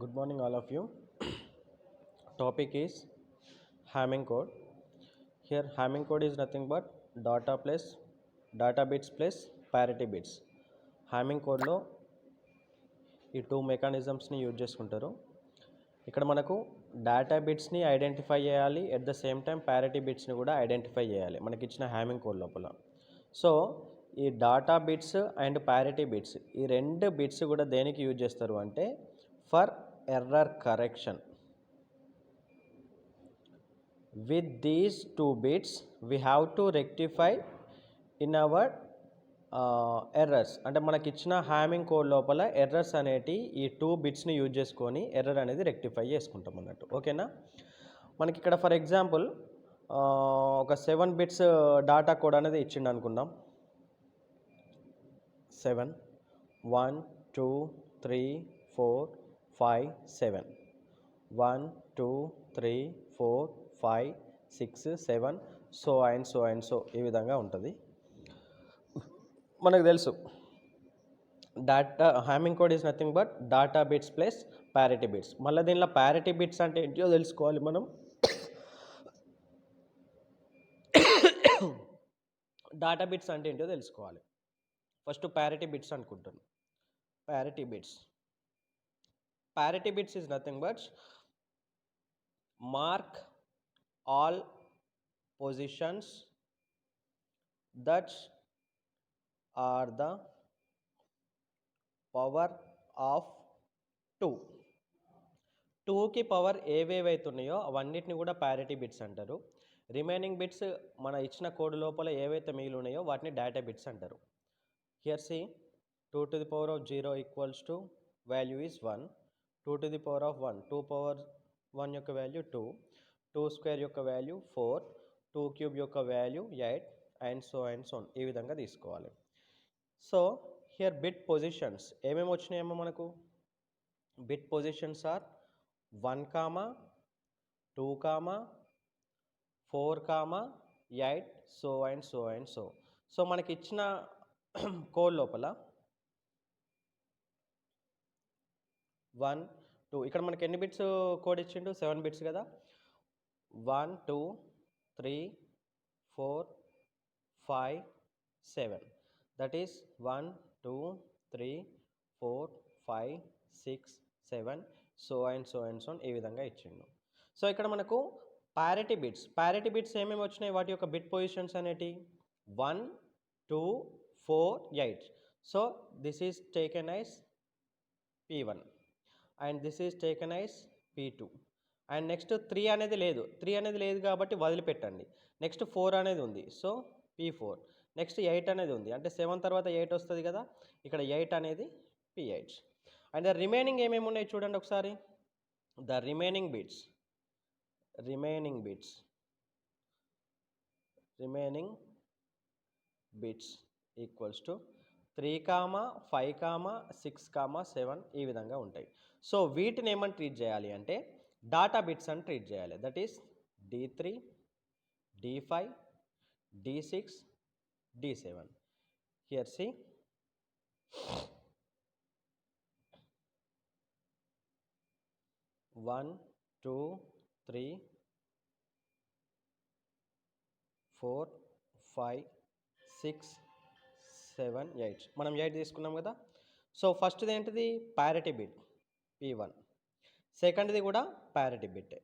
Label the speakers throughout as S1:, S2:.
S1: Good morning, all of you. Topic is Hamming code. Here, Hamming code is nothing but data bits plus parity bits. Hamming code లో ఈ two మెకానిజమ్స్ని use చేసుకుంటారు. ఇక్కడ మనకు data బిట్స్ని identify చేయాలి, at the same time parity బిట్స్ని కూడా identify చేయాలి మనకి ఇచ్చిన హ్యామింగ్ కోడ్ లోపల. సో ఈ data bits and parity bits ఈ రెండు బిట్స్ కూడా దేనికి యూజ్ చేస్తారు అంటే for error correction. With these two bits we have to rectify in our errors. అంటే మనకి ఇచ్చిన హ్యామింగ్ కోడ్ లోపల ఎర్రర్స్ అనేటి ఈ టూ బిట్స్ని యూజ్ చేసుకొని ఎర్రర్ అనేది రెక్టిఫై చేసుకుంటాం అన్నట్టు. ఓకేనా, మనకి ఇక్కడ ఫర్ ఎగ్జాంపుల్ ఒక 7 బిట్స్ డాటా కోడ్ అనేది ఇచ్చిండు అనుకుందాం. 7 1 2 3 4 5 7 1 2 3 4 5 6 7 సో ఈ విధంగా ఉంటుంది. మనకు తెలుసు Hamming code is nothing but data bits plus parity bits. మళ్ళీ దీనిలో ప్యారిటీ బిట్స్ అంటే ఏంటో తెలుసుకోవాలి మనం. డాటా బిట్స్ అంటే ఏంటో తెలుసుకోవాలి. ఫస్ట్ ప్యారిటీ బిట్స్ అనుకుంటాను. Parity bits is nothing but mark all positions that are the power of 2. 2కి పవర్ ఏవేవైతున్నాయో అవన్నిటిని కూడా ప్యారిటీ బిట్స్ అంటారు. రిమైనింగ్ బిట్స్ మన ఇచ్చిన కోడ్ లోపల ఏవైతే మిగిలి ఉన్నాయో వాటిని డేటా బిట్స్ అంటారు. Here see 2 to the power of 0 equals to value is 1. 2 to the power of 1 2 power 1 యొక్క వాల్యూ 2, 2 స్క్వేర్ యొక్క వాల్యూ 4, 2 క్యూబ్ యొక్క వాల్యూ 8 అండ్ సో ఈ విధంగా తీసుకోవాలి. సో హియర్ బిట్ పొజిషన్స్ ఏమేమి వచ్చినాయేమో మనకు. బిట్ పొజిషన్స్ ఆర్ 1, 2, 4, 8 సో మనకి ఇచ్చిన కోడ్ లోపల 1 2 ఇక్కడ మనకి ఎన్ని బిట్స్ కోడ్ ఇచ్చిండు? 7 బిట్స్ కదా. 1 2 3 4 5 7 దట్ ఈస్ 1 2 3 4 5 6 7 సో ఈ విధంగా ఇచ్చిండు. సో ఇక్కడ మనకు ప్యారిటీ బిట్స్ ఏమేమి వచ్చినాయి, వాటి యొక్క బిట్ పొజిషన్స్ అనేటి 1 2 4 8. So this is taken ice P1 and this is taken ice P2 and next 3 అనేది లేదు కాబట్టి వదిలిపెట్టండి. నెక్స్ట్ 4 అనేది ఉంది, సో P4. నెక్స్ట్ 8 అనేది ఉంది, అంటే 7 తర్వాత 8 వస్తుంది కదా, ఇక్కడ 8 అనేది P8. అండ్ ద రిమైనింగ్ ఏమేమి ఉన్నాయి చూడండి ఒకసారి. The remaining bits equals to 3, 5, 6, 7 ఈ విధంగా ఉంటాయి. సో వీటిని ఏమని ట్రీట్ చేయాలి అంటే డాటా బిట్స్ అని ట్రీట్ చేయాలి. That is D3, D5, D6, D7. Here see 1 2 3 4 5 6 7 8 మనం 8 తీసుకున్నాం కదా. సో ఫస్ట్ది ఏంటిది? Parity bit P1. సెకండ్ది కూడా ప్యారిటీ బిట్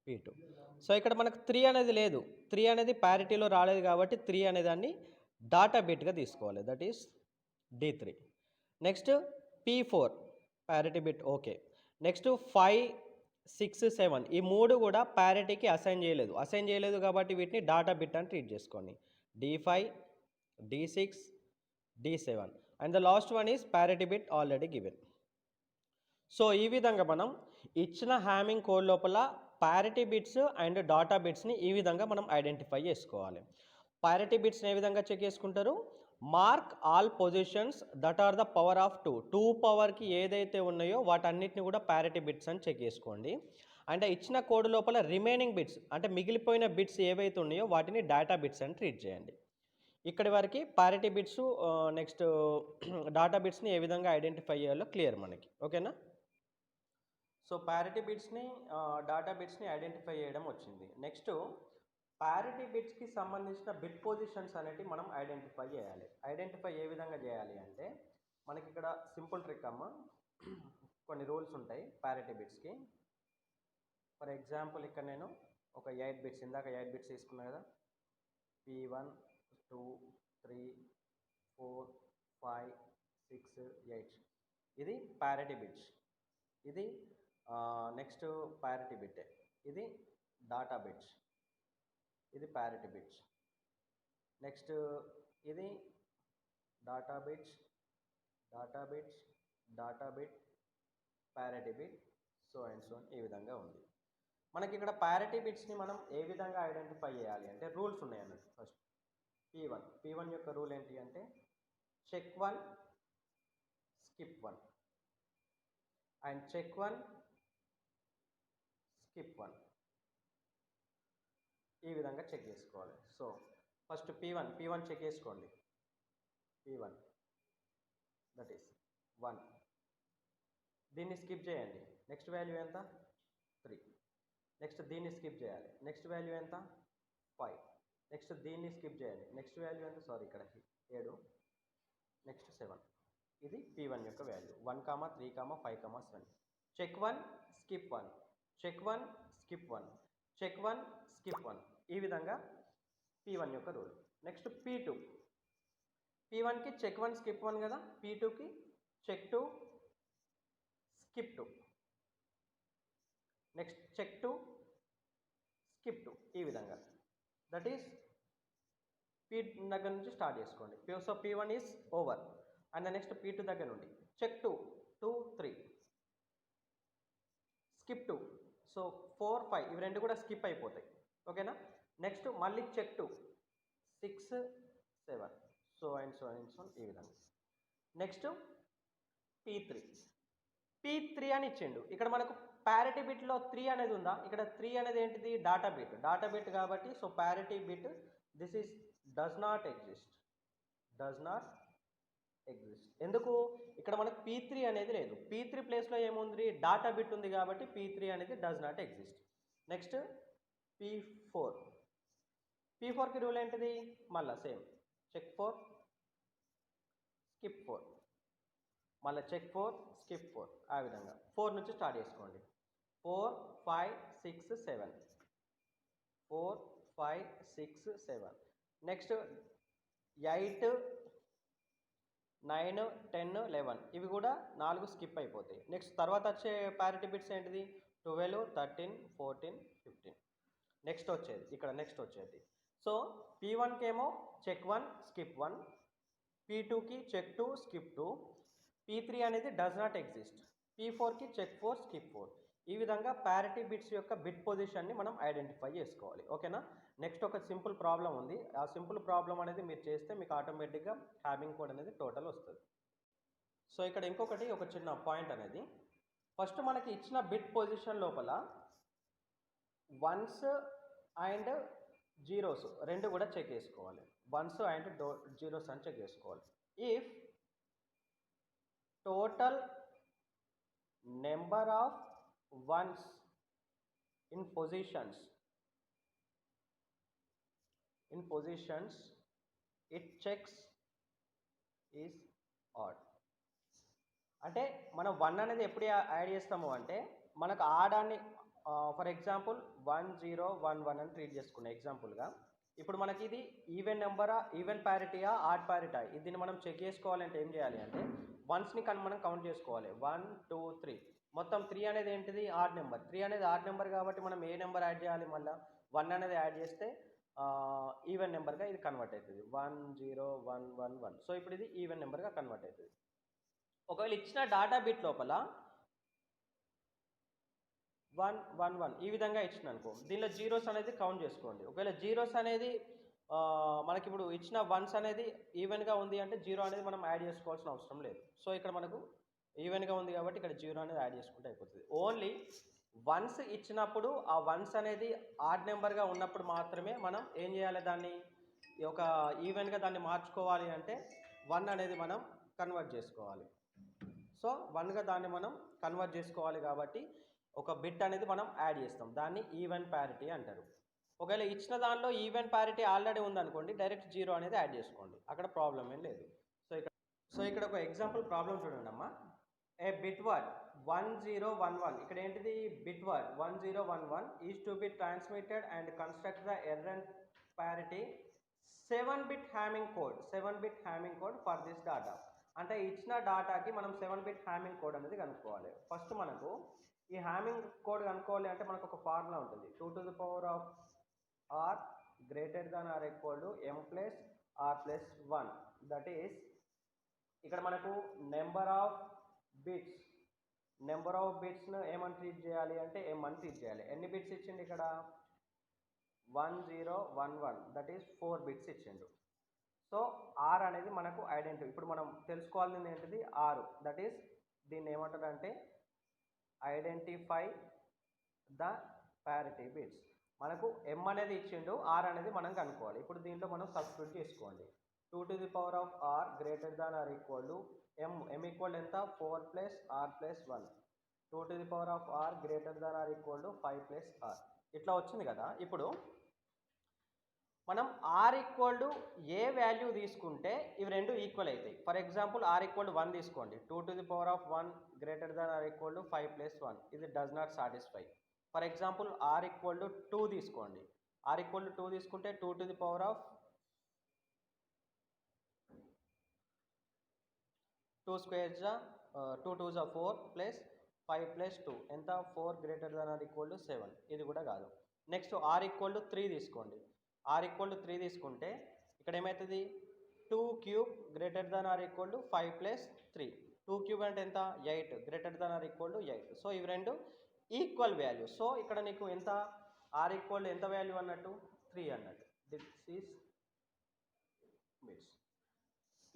S1: P2. సో ఇక్కడ మనకు 3 అనేది లేదు, 3 అనేది ప్యారిటీలో రాలేదు కాబట్టి 3 అనే దాన్ని డాటా బిట్గా తీసుకోవాలి. That is D3. Next P4 parity bit okay. Next 5 6 7 ఈ మూడు కూడా ప్యారిటీకి అసైన్ చేయలేదు కాబట్టి వీటిని డాటా బిట్ అని ట్రీట్ చేసుకోండి. D5, D6, D7 and the last one is parity bit already given. So ఈ విధంగా మనం ఇచ్చిన హ్యామింగ్ కోడ్ లోపల ప్యారిటీ బిట్స్ అండ్ డాటా బిట్స్ని ఈ విధంగా మనం ఐడెంటిఫై చేసుకోవాలి. ప్యారిటీ బిట్స్ని ఏ విధంగా చెక్ చేసుకుంటారు? Mark all positions that are the power of 2 పవర్కి ఏదైతే ఉన్నాయో వాటన్నిటిని కూడా ప్యారిటీ బిట్స్ అని చెక్ చేసుకోండి. అంటే ఇచ్చిన కోడ్ లోపల రిమైనింగ్ బిట్స్ అంటే మిగిలిపోయిన బిట్స్ ఏవైతే ఉన్నాయో వాటిని డేటా బిట్స్ అని ట్రీట్ చేయండి. ఇక్కడి వరకు ప్యారిటీ బిట్స్ నెక్స్ట్ డాటా బిట్స్ని ఏ విధంగా ఐడెంటిఫై చేయాలో క్లియర్ మనకి. ఓకేనా? సో ప్యారిటీ బిట్స్ని డాటా బిట్స్ని ఐడెంటిఫై చేయడం వచ్చింది. నెక్స్ట్ ప్యారిటీ బిట్స్కి సంబంధించిన బిట్ పొజిషన్స్ అనేవి మనం ఐడెంటిఫై చేయాలి. ఐడెంటిఫై ఏ విధంగా చేయాలి అంటే మనకి ఇక్కడ సింపుల్ ట్రిక్ అమ్మ, కొన్ని రూల్స్ ఉంటాయి ప్యారిటీ బిట్స్కి. ఫర్ ఎగ్జాంపుల్ ఇక్కడ నేను ఒక 8 బిట్స్, ఇందాక 8 బిట్స్ తీసుకున్నా కదా, P1 2 3 4 5 6 8, ఇది ప్యారిటీ బిట్స్. ఇది నెక్స్ట్ ప్యారిటీ బిట్, ఇది డాటా బిట్స్, ఇది ప్యారిటీ బిట్స్. నెక్స్ట్ ఇది data bits, data bits, data bit, parity bit, so and so ఈ విధంగా ఉంది. మనకి ఇక్కడ ప్యారిటీ బిట్స్ని మనం ఏ విధంగా ఐడెంటిఫై చేయాలి అంటే రూల్స్ ఉన్నాయి అన్నట్టు. ఫస్ట్ P1 యొక్క రూల్ ఏంటి అంటే check 1 skip 1 and check 1 skip 1, ఈ విధంగా చెక్ చేసుకోవాలి. సో ఫస్ట్ P1 చెక్ చేసుకోండి. P1 దట్ ఈస్ 1, దీన్ని స్కిప్ చేయండి, నెక్స్ట్ వాల్యూ ఎంత 3. నెక్స్ట్ దీన్ని స్కిప్ చేయాలి, నెక్స్ట్ వాల్యూ ఎంత 5. నెక్స్ట్ దీన్ని స్కిప్ చేయాలి, నెక్స్ట్ వాల్యూ ఎంత, సారీ ఇక్కడ 7, నెక్స్ట్ 7. ఇది P1 యొక్క value 1, 3, 5, 7. Check 1 skip 1, check 1 skip 1, check 1 skip 1, ఈ విధంగా P1 యొక్క రూల్. నెక్స్ట్ P1కి చెక్ 1 స్కిప్ 1 కదా, P2కి check 2 skip 2, next check 2 skip 2, ఈ విధంగా. దట్ ఈస్ P దగ్గర నుంచి స్టార్ట్ చేసుకోండి. So P1 is over and next P2 దగ్గర నుండి చెక్ 2 2 3 స్కిప్ 2, సో 4 5 ఇవి రెండు కూడా స్కిప్ అయిపోతాయి. ఓకేనా. నెక్స్ట్ మళ్ళీ check 2 6 7, so and so and so ఈ విధంగా. నెక్స్ట్ P3 అని ఇచ్చిండు. ఇక్కడ మనకు ప్యారిటీ బిట్లో 3 అనేది ఉందా, ఇక్కడ 3 అనేది ఏంటిది డాటా బిట్ కాబట్టి so parity bit this is does not exist. ఎందుకు, ఇక్కడ మనకు P3 అనేది లేదు, P3 ప్లేస్లో ఏముంది డాటా బిట్ ఉంది కాబట్టి P3 అనేది డస్ నాట్ ఎగ్జిస్ట్. నెక్స్ట్ P4కి రూల్ ఏంటిది, మళ్ళీ సేమ్ చెక్ 4 స్కిప్ 4, మళ్ళీ చెక్ 4 స్కిప్ 4, ఆ విధంగా 4 నుంచి స్టార్ట్ చేసుకోండి. 4 5 6 7, 4 5 6 7. నెక్స్ట్ 8 9 10 11, ఇవి కూడా 4 స్కిప్ అయిపోతాయి. నెక్స్ట్ తర్వాత వచ్చే ప్యారిటీ బిట్స్ ఏంటిది 12 13 14 15. నెక్స్ట్ వచ్చేది సో P1కి ఏమో చెక్ 1 స్కిప్ 1, P2కి చెక్ 2 స్కిప్ 2, P3 అనేది డస్ నాట్ ఎగ్జిస్ట్, P4కి చెక్ 4 స్కిప్ 4. ఈ విధంగా ప్యారిటీ బిట్స్ యొక్క బిట్ పొజిషన్ని మనం ఐడెంటిఫై చేసుకోవాలి. ఓకేనా. నెక్స్ట్ ఒక సింపుల్ ప్రాబ్లం ఉంది, ఆ సింపుల్ ప్రాబ్లం అనేది మీరు చేస్తే మీకు ఆటోమేటిక్గా హ్యావింగ్ కోడ్ అనేది టోటల్ వస్తుంది. సో ఇక్కడ ఇంకొకటి ఒక చిన్న పాయింట్ అనేది, ఫస్ట్ మనకి ఇచ్చిన బిట్ పొజిషన్ లోపల 1s అండ్ 0s రెండు కూడా చెక్ చేసుకోవాలి. 1s అండ్ 0s అని చెక్ చేసుకోవాలి. If total number of ones in positions it checks is odd. అంటే మనం 1 అనేది ఎప్పుడు యాడ్ చేస్తాము అంటే మనకు ఆడాన్ని ఫర్ ఎగ్జాంపుల్ 1 0 1 1 అని ట్రీట్ చేసుకున్నాం ఎగ్జాంపుల్గా. ఇప్పుడు మనకి ఇది ఈవెన్ నెంబరా, ఈవెన్ ప్యారిటీయా, ఆడ్ ప్యారిటీ, దీన్ని మనం చెక్ చేసుకోవాలంటే ఏం చేయాలి అంటే వన్స్ని మనం కౌంట్ చేసుకోవాలి. 1 2 3, మొత్తం 3 అనేది ఏంటిది ఆడ్ నెంబర్. 3 అనేది ఆడ్ నెంబర్ కాబట్టి మనం ఏ నెంబర్ యాడ్ చేయాలి, మళ్ళీ 1 అనేది యాడ్ చేస్తే ఈవెన్ నెంబర్గా ఇది కన్వర్ట్ అవుతుంది. 1 0 1 1 1, సో ఇప్పుడు ఇది ఈవెన్ నెంబర్గా కన్వర్ట్ అవుతుంది. ఒకవేళ ఇచ్చిన డాటా బిట్ లోపల 1 1 1 ఈ విధంగా ఇచ్చిన అనుకో, దీనిలో జీరోస్ అనేది కౌంట్ చేసుకోండి. ఒకవేళ జీరోస్ అనేది మనకి ఇప్పుడు ఇచ్చిన వన్స్ అనేది ఈవెన్గా ఉంది అంటే 0 అనేది మనం యాడ్ చేసుకోవాల్సిన అవసరం లేదు. సో ఇక్కడ మనకు ఈవెన్గా ఉంది కాబట్టి ఇక్కడ 0 అనేది యాడ్ చేసుకుంటే అయిపోతుంది. ఓన్లీ వన్స్ ఇచ్చినప్పుడు ఆ వన్స్ అనేది ఆడ్ నెంబర్గా ఉన్నప్పుడు మాత్రమే మనం ఏం చేయాలి, దాన్ని ఒక ఈవెన్గా దాన్ని మార్చుకోవాలి అంటే 1 అనేది మనం కన్వర్ట్ చేసుకోవాలి. సో 1గా దాన్ని మనం కన్వర్ట్ చేసుకోవాలి కాబట్టి ఒక బిట్ అనేది మనం యాడ్ చేస్తాం, దాన్ని ఈవెన్ ప్యారిటీ అంటారు. ఒకవేళ ఇచ్చిన దానిలో ఈవెన్ ప్యారిటీ ఆల్రెడీ ఉందనుకోండి, డైరెక్ట్ 0 అనేది యాడ్ చేసుకోండి, అక్కడ ప్రాబ్లం ఏం లేదు. సో ఇక్కడ ఒక ఎగ్జాంపుల్ ప్రాబ్లం చూడండి అమ్మా. ఏ బిట్ వర్డ్ 1011, ఇక్కడ ఏంటిది bit word 1011 is to be transmitted and construct the error parity 7-bit Hamming code for this data. అంటే ఇచ్చిన డాటాకి మనం 7-bit హ్యామింగ్ కోడ్ అనేది కనుక్కోవాలి. ఫస్ట్ మనకు ఈ హ్యామింగ్ కోడ్ కనుక్కోవాలి అంటే మనకు ఒక ఫార్ములా ఉంటుంది, 2 to the power of r greater than or equal to m plus r plus 1. That is ఇక్కడ మనకు నెంబర్ ఆఫ్ బిట్స్ను ఏమని ట్రీట్ చేయాలి అంటే m అని ట్రీట్ చేయాలి. ఎన్ని బిట్స్ ఇచ్చిండు ఇక్కడ 1011, దట్ ఈస్ 4 బిట్స్ ఇచ్చిండు. సో ఆర్ అనేది మనకు ఐడెంటిటీ. ఇప్పుడు మనం తెలుసుకోవాల్సింది ఏంటిది r, దట్ ఈస్ దీన్ని ఏమంటారు అంటే ఐడెంటిఫై ద ప్యారిటీ బిట్స్. మనకు m అనేది ఇచ్చిండు, r అనేది మనం కనుక్కోవాలి. ఇప్పుడు దీంట్లో మనం సబ్స్టిట్యూట్ చేసుకోండి. 2 to the power of r greater than or equal to m equal ఎంత 4 plus r plus 1. 2 to the power of r greater than or equal to 5 plus r. ఇట్లా వచ్చింది కదా. ఇప్పుడు మనం r equal to A value తీసుకుంటే ఇవి రెండు equal అవుతాయి. For example r equal to 1 తీసుకోండి, 2 to the power of 1 greater than or equal to 5 plus 1, ఇది does not satisfy. For example r equal to 2 తీసుకోండి, r ఈక్వల్ టు 2 తీసుకుంటే 2 to the power of 2 squares 2 2s 4 plus 5 plus 2 ఎంత 4 greater than or equal to 7, ఇది కూడా కాదు. Next r equal to 3 తీసుకోండి, r equal to 3 తీసుకుంటే ఇక్కడ ఏమవుతుంది 2 cube greater than or equal to 5 plus 3. 2 cube అంటే ఎంత 8 greater than or equal to 8. So ఇవి రెండు ఈక్వల్ వాల్యూ. సో ఇక్కడ నీకు ఎంత r ఈక్వల్ ఎంత వాల్యూ అన్నట్టు 3 అన్నట్టు. This is bits.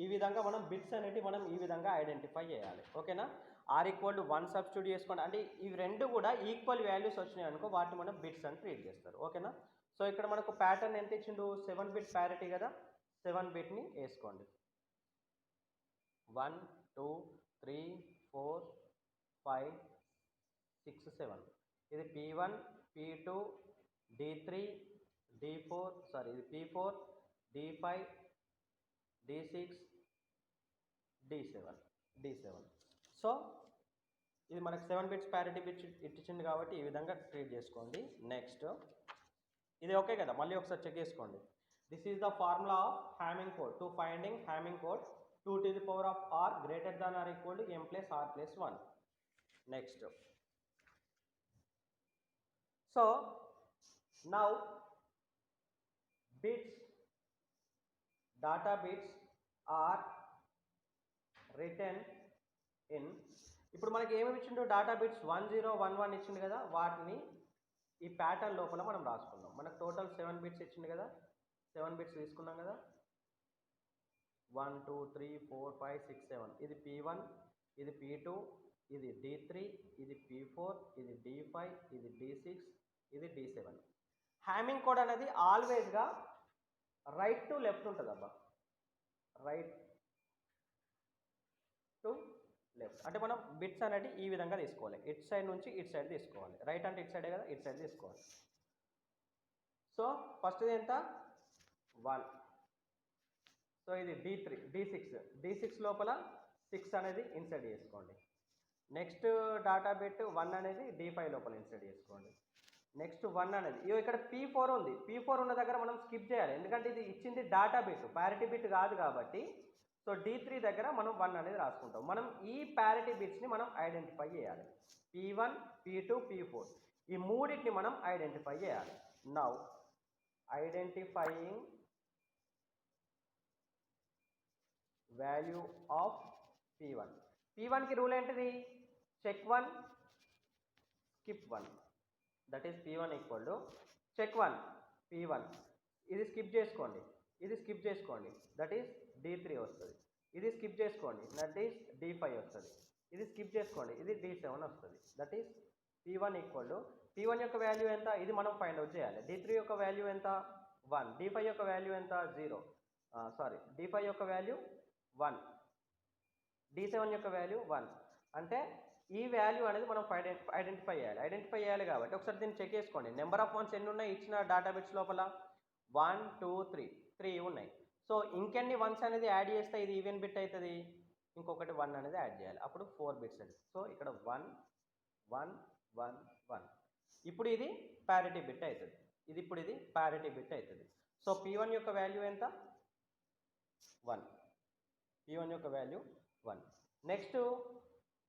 S1: ఈ విధంగా మనం బిట్స్ అనేవి మనం ఈ విధంగా ఐడెంటిఫై చేయాలి. ఓకేనా. r ఈక్వల్ టు 1 సబ్స్టిట్యూట్ చేసుకోండి, అంటే ఇవి రెండు కూడా ఈక్వల్ వాల్యూస్ వచ్చినాయి అనుకో, వాటిని మనం బిట్స్ అని ట్రీట్ చేస్తారు. ఓకేనా. సో ఇక్కడ మనకు ప్యాటర్న్ ఎంత ఇచ్చిండు 7-bit ప్యారిటీ కదా, 7-bitని వేసుకోండి. 1 2 3 4 5 6 7, ఇది p1 p2 d3 d4 sorry ఇది p4 d5 d6 d7. So ఇది మనకు 7-bits ప్యారిటీ బిట్ ఇచ్చింది కాబట్టి ఈ విధంగా ట్రీట్ చేసుకోండి. నెక్స్ట్ ఇది ఓకే కదా, మళ్ళీ ఒకసారి చెక్ చేసుకోండి. This is the formula of Hamming code to finding Hamming code 2 to the power of r greater than or equal to m plus r plus 1. Next so now bits data bits are written in. ఇప్పుడు మనకి ఏమేమి ఇచ్చిండు data bits 1011 ఇచ్చిండు కదా, వాటిని ఈ pattern లోపల మనం రాసుకుందాం. మనకు టోటల్ 7 బిట్స్ ఇచ్చిండు కదా, 7 బిట్స్ తీసుకున్నాం కదా, 1 2 3 4 5 6 7. ఇది p1, ఇది p2, ఇది d3, ఇది p4, ఇది d5, ఇది d6, ఇది d7. హ్యామింగ్ కోడ్ అనేది ఆల్వేస్గా రైట్ టు లెఫ్ట్ ఉంటుంది అబ్బా, రైట్ టు లెఫ్ట్. అంటే మనం బిట్స్ అనేది ఈ విధంగా తీసుకోవాలి, ఇట్ సైడ్ నుంచి ఇట్ సైడ్ తీసుకోవాలి. రైట్ అంటే ఇట్ సైడే కదా, ఇట్ సైడ్ తీసుకోవాలి. సో ఫస్ట్ది ఎంత 1, సో ఇది d3 d6 లోపల 6 అనేది ఇన్సర్ట్ చేసుకోండి. నెక్స్ట్ డాటా బిట్ 1 అనేది d5 లోపల ఇన్సర్ట్ చేసుకోండి. నెక్స్ట్ 1 అనేది ఇక్కడ p4 ఉంది, p4 ఉన్న దగ్గర మనం స్కిప్ చేయాలి, ఎందుకంటే ఇది ఇచ్చింది డాటా బిట్, ప్యారిటీ బిట్ కాదు కాబట్టి. సో d3 దగ్గర మనం 1 అనేది రాసుకుంటాం. మనం ఈ ప్యారిటీ బిట్స్ని మనం ఐడెంటిఫై చేయాలి. p1 p2 p4 ఈ మూడింటిని మనం ఐడెంటిఫై చేయాలి. Now identifying value of p1. p1కి రూల్ ఏంటిది check 1 skip 1. That is p1 equal to check 1 p1, ఇది స్కిప్ చేసుకోండి, ఇది స్కిప్ చేసుకోండి, దట్ ఈస్ d3 వస్తుంది. ఇది స్కిప్ చేసుకోండి, దట్ ఈస్ d5 వస్తుంది. ఇది స్కిప్ చేసుకోండి, ఇది d7 వస్తుంది. That is p1 equal to p1 యొక్క వాల్యూ ఎంత, ఇది మనం ఫైండ్ అవుట్ చేయాలి. d3 యొక్క వాల్యూ ఎంత 1, d5 యొక్క వాల్యూ ఎంత 0, సారీ d5 యొక్క వాల్యూ 1, d7 యొక్క వాల్యూ 1. అంటే ఈ వాల్యూ అనేది మనం ఐడెంటిఫై చేయాలి కాబట్టి ఒకసారి దీన్ని చెక్ చేసుకోండి. నెంబర్ ఆఫ్ వన్స్ ఎన్ని ఉన్నాయి ఇచ్చిన డేటా బిట్స్ లోపల? 1 2 3 ఉన్నాయి. సో ఇంకెన్ని వన్స్ అనేది యాడ్ చేస్తే ఇది ఈవెన్ బిట్ అవుతుంది? ఇంకొకటి 1 అనేది యాడ్ చేయాలి, అప్పుడు 4 బిట్స్ అది. సో ఇక్కడ 1 1 1 1. ఇప్పుడు ఇది ప్యారిటీ బిట్ అవుతుంది. ఇది ప్యారిటీ బిట్ అవుతుంది. సో P1 యొక్క వాల్యూ ఎంత? 1. P1 యొక్క value 1. Next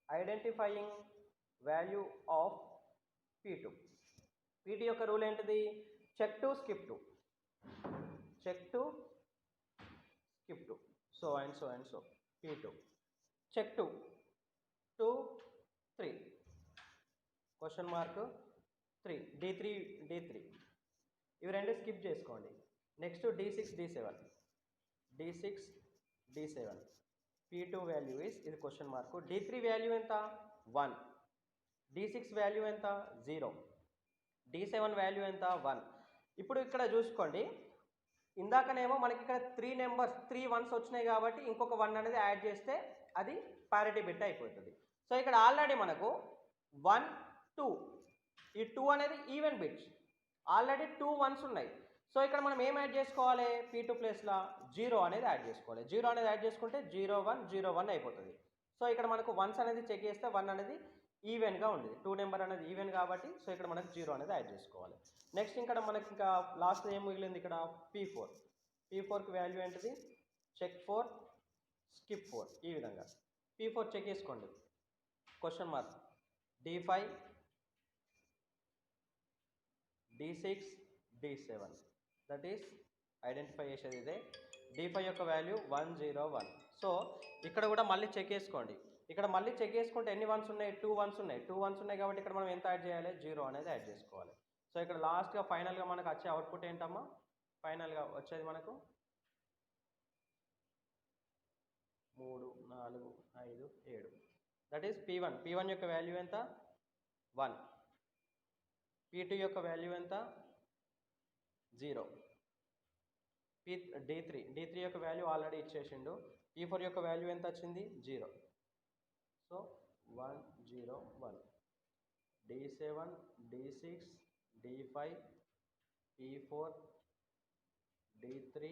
S1: identifying value of P2. P2 యొక్క రూల్ ఏంటిది? Check two skip two, check two skip to, so and so and so. P2 check 2 2 3 question mark 3 D3 D3 ఇవి రెండు skip చేసుకోండి. Next D6 D7 D6 D7 P2 value is ఇది question mark. D3 value ఎంత? 1. D6 value ఎంత? 0. D7 value ఎంత? 1. ఇప్పుడు ఇక్కడ చూసుకోండి, ఇందాకనేమో మనకి ఇక్కడ 3 వన్స్ వచ్చినాయి కాబట్టి ఇంకొక 1 అనేది యాడ్ చేస్తే అది ప్యారిటీ బిట్ అయిపోతుంది. సో ఇక్కడ ఆల్రెడీ మనకు 1 2 ఈ 2 అనేది ఈవెన్ బిట్స్, ఆల్రెడీ 2 వన్స్ ఉన్నాయి. సో ఇక్కడ మనం ఏం యాడ్ చేసుకోవాలి? P2 ప్లేస్లో 0 అనేది యాడ్ చేసుకోవాలి. 0 అనేది యాడ్ చేసుకుంటే 0 1 0 1 అయిపోతుంది. సో ఇక్కడ మనకు వన్స్ అనేది చెక్ చేస్తే 1 అనేది ఈవెన్గా ఉంది, 2 నెంబర్ అనేది ఈవెన్ కాబట్టి సో ఇక్కడ మనకు 0 అనేది యాడ్ చేసుకోవాలి. నెక్స్ట్ ఇక్కడ మనకి ఇంకా లాస్ట్ ఏం మిగిలింది? ఇక్కడ P4. P4కి వాల్యూ ఏంటిది? Check 4 skip 4. ఈ విధంగా P4 చెక్ చేసుకోండి. Question mark D5 D6 D7 that is identify చేసేది ఇదే. D5 యొక్క వాల్యూ 1 0 1. సో ఇక్కడ కూడా మళ్ళీ చెక్ చేసుకోండి. ఇక్కడ మళ్ళీ చెక్ చేసుకుంటే ఎన్ని వన్స్ ఉన్నాయి? 2 వన్స్ ఉన్నాయి. 2 వన్స్ ఉన్నాయి కాబట్టి ఇక్కడ మనం ఎంత యాడ్ చేయాలి? 0 అనేది యాడ్ చేసుకోవాలి. సో ఇక్కడ లాస్ట్గా ఫైనల్గా మనకు వచ్చే అవుట్పుట్ ఏంటమ్మా? ఫైనల్గా వచ్చేది మనకు 3 4 5 7 దట్ ఈస్ P1. P1 యొక్క వాల్యూ ఎంత? 1. P2 యొక్క వాల్యూ ఎంత? 0. D3 యొక్క వాల్యూ ఆల్రెడీ ఇచ్చేసిండు. P4 యొక్క వాల్యూ ఎంత వచ్చింది? 0. So 1 0 1. D7 D6 D5 P4 D3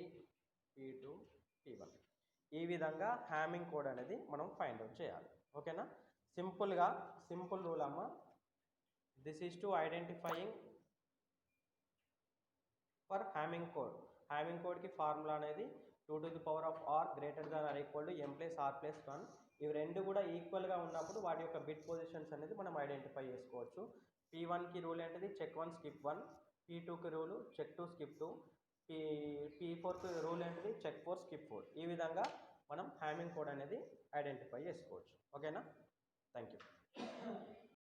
S1: P2 P1. ఈ విధంగా హ్యామింగ్ కోడ్ అనేది మనం ఫైండ్ అవుట్ చేయాలి. ఓకేనా? సింపుల్ రూల్ అమ్మ. This is to identifying for Hamming code. Hamming కోడ్కి ఫార్ములా అనేది 2 to the power of r greater than or equal to m plus r plus 1. ఇవి రెండు కూడా ఈక్వల్గా ఉన్నప్పుడు వాటి యొక్క బిట్ పొజిషన్స్ అనేది మనం ఐడెంటిఫై చేసుకోవచ్చు. P1కి రూల్ ఏంటిది? Check 1 skip 1. P2కి రూలు చెక్ 2 స్కిప్ 2. P4కి రూల్ ఏంటిది? Check 4 skip 4. ఈ విధంగా మనం హ్యామింగ్ కోడ్ అనేది ఐడెంటిఫై చేసుకోవచ్చు. ఓకేనా? Thank you.